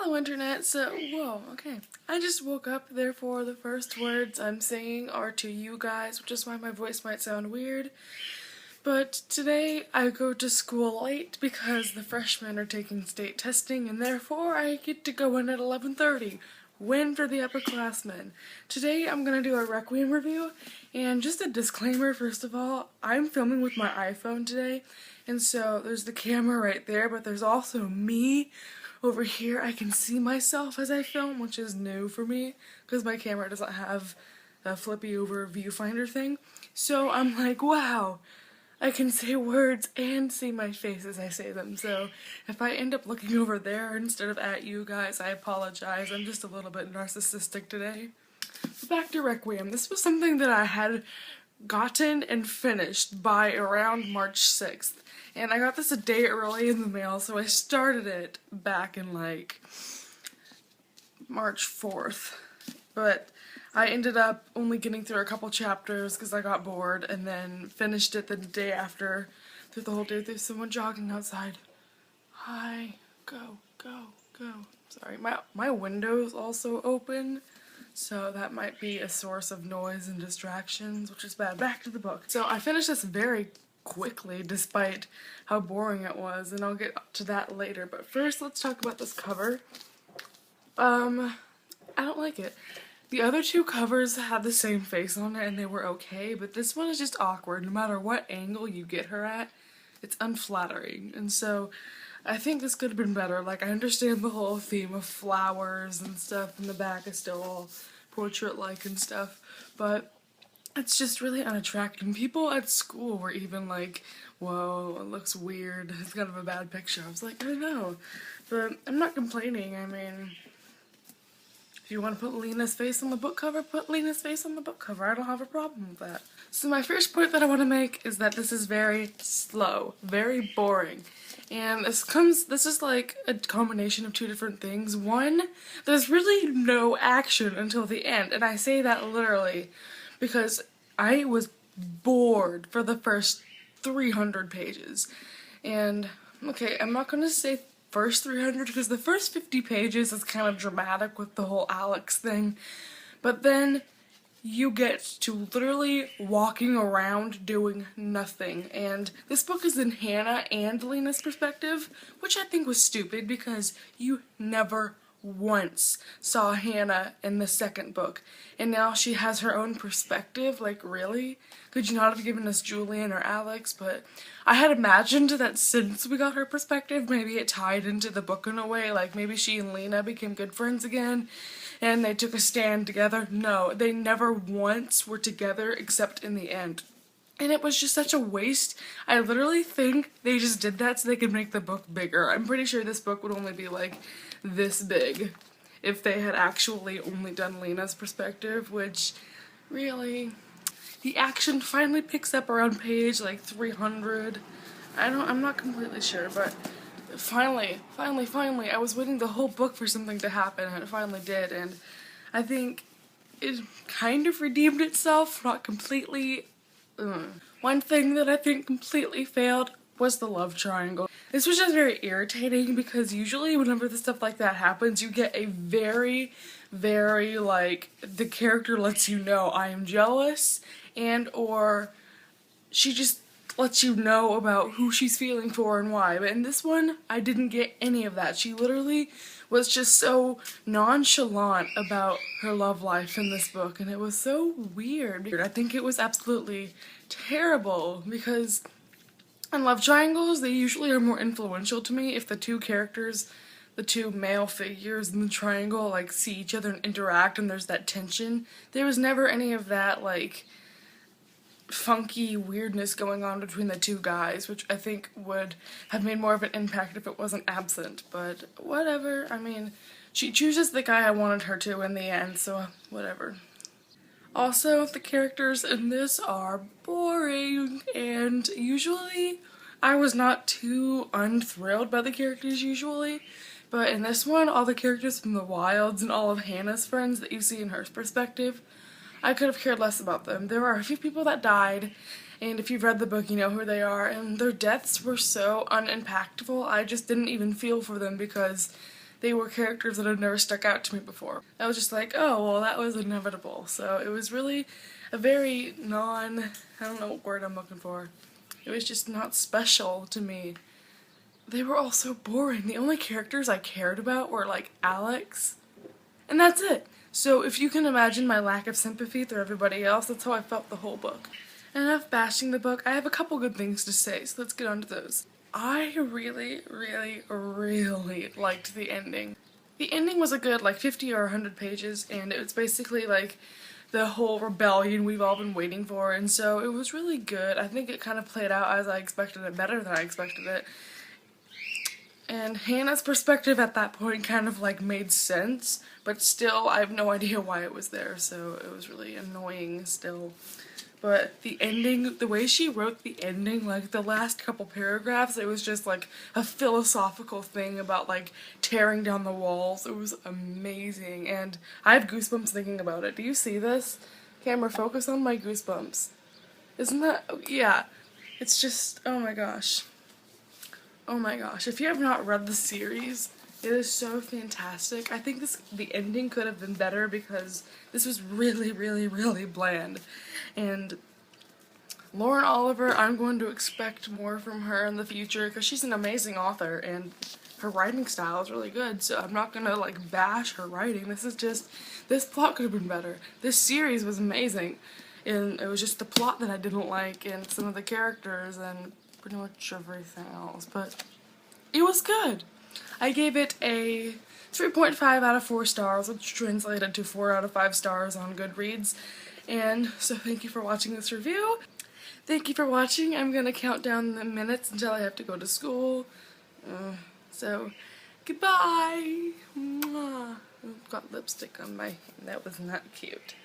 Hello internet, okay. I just woke up, therefore the first words I'm saying are to you guys, which is why my voice might sound weird. But today I go to school late because the freshmen are taking state testing and therefore I get to go in at 11:30. Win for the upperclassmen. Today I'm gonna do a Requiem review, and just a disclaimer first of all, I'm filming with my iPhone today, and so there's the camera right there, but there's also me over here. I can see myself as I film, which is new for me because my camera doesn't have a flippy over viewfinder thing. So I'm like, wow, I can say words and see my face as I say them. So if I end up looking over there instead of at you guys, I apologize. I'm just a little bit narcissistic today. But back to Requiem. This was something that I had gotten and finished by around March 6th. And I got this a day early in the mail, so I started it back in like March 4th. But I ended up only getting through a couple chapters because I got bored, and then finished it the day after, through the whole day. There's someone jogging outside. Hi, go, go, go. Sorry, my window's also open, so that might be a source of noise and distractions, which is bad. Back to the book. So I finished this very quickly, despite how boring it was, and I'll get to that later. But first, let's talk about this cover. I don't like it. The other two covers had the same face on it and they were okay, but this one is just awkward. No matter what angle you get her at, it's unflattering. And so I think this could have been better. Like, I understand the whole theme of flowers and stuff, and the back is still all portrait-like and stuff, but it's just really unattractive. People at school were even like, whoa, it looks weird. It's kind of a bad picture. I was like, I don't know. But I'm not complaining. I mean, if you want to put Lena's face on the book cover, put Lena's face on the book cover. I don't have a problem with that. So my first point that I want to make is that this is very slow, very boring. And this is like a combination of two different things. One, there's really no action until the end, and I say that literally because I was bored for the first 300 pages. And, okay, I'm not gonna say first 300 because the first 50 pages is kind of dramatic with the whole Alex thing, but then you get to literally walking around doing nothing. And this book is in Hannah and Lena's perspective, which I think was stupid because you never once saw Hannah in the second book, and now she has her own perspective. Like, really? Could you not have given us Julian or Alex? But I had imagined that since we got her perspective, maybe it tied into the book in a way, like maybe she and Lena became good friends again and they took a stand together. No, they never once were together except in the end. And it was just such a waste. I literally think they just did that so they could make the book bigger. I'm pretty sure this book would only be like this big if they had actually only done Lena's perspective, which really, the action finally picks up around page like 300. I'm not completely sure, but finally, I was waiting the whole book for something to happen, and it finally did, and I think it kind of redeemed itself, not completely. One thing that I think completely failed was the love triangle. This was just very irritating because usually whenever the stuff like that happens, you get a very, like, the character lets you know I am jealous, and or she just lets you know about who she's feeling for and why. But in this one, I didn't get any of that. She literally was just so nonchalant about her love life in this book, and it was so weird. I think it was absolutely terrible because in love triangles, they usually are more influential to me if the two characters, the two male figures in the triangle, like, see each other and interact and there's that tension. There was never any of that, like, funky weirdness going on between the two guys, which I think would have made more of an impact if it wasn't absent, but whatever. I mean, she chooses the guy I wanted her to in the end, so whatever. Also, the characters in this are boring, and usually I was not too unthrilled by the characters usually, but in this one, all the characters from the Wilds and all of Hannah's friends that you see in her perspective, I could have cared less about them. There are a few people that died, and if you've read the book, you know who they are, and their deaths were so unimpactful, I just didn't even feel for them because they were characters that had never stuck out to me before. I was just like, oh, well, that was inevitable. So it was really a very I don't know what word I'm looking for. It was just not special to me. They were all so boring. The only characters I cared about were like Alex, and that's it. So if you can imagine my lack of sympathy through everybody else, that's how I felt the whole book. Enough bashing the book. I have a couple good things to say, so let's get on to those. I really, really, really liked the ending. The ending was a good like 50 or 100 pages, and it was basically like the whole rebellion we've all been waiting for, and so it was really good. I think it kind of played out as I expected it, better than I expected it. And Hannah's perspective at that point kind of like made sense, but still I have no idea why it was there, so it was really annoying still. But the ending, the way she wrote the ending, like the last couple paragraphs, it was just like a philosophical thing about like tearing down the walls. It was amazing, and I have goosebumps thinking about it. Do you see this? Camera, focus on my goosebumps. Isn't that, yeah, it's just, oh my gosh. Oh my gosh, if you have not read the series, it is so fantastic. I think the ending could have been better because this was really, really, really bland. And Lauren Oliver, I'm going to expect more from her in the future because she's an amazing author and her writing style is really good, so I'm not gonna like bash her writing. This plot could have been better. This series was amazing, and it was just the plot that I didn't like and some of the characters and pretty much everything else, but it was good. I gave it a 3.5 out of 4 stars, which translated to 4 out of 5 stars on Goodreads. And so thank you for watching this review. Thank you for watching. I'm gonna count down the minutes until I have to go to school. So goodbye. Mwah. I've got lipstick on my hand. That was not cute.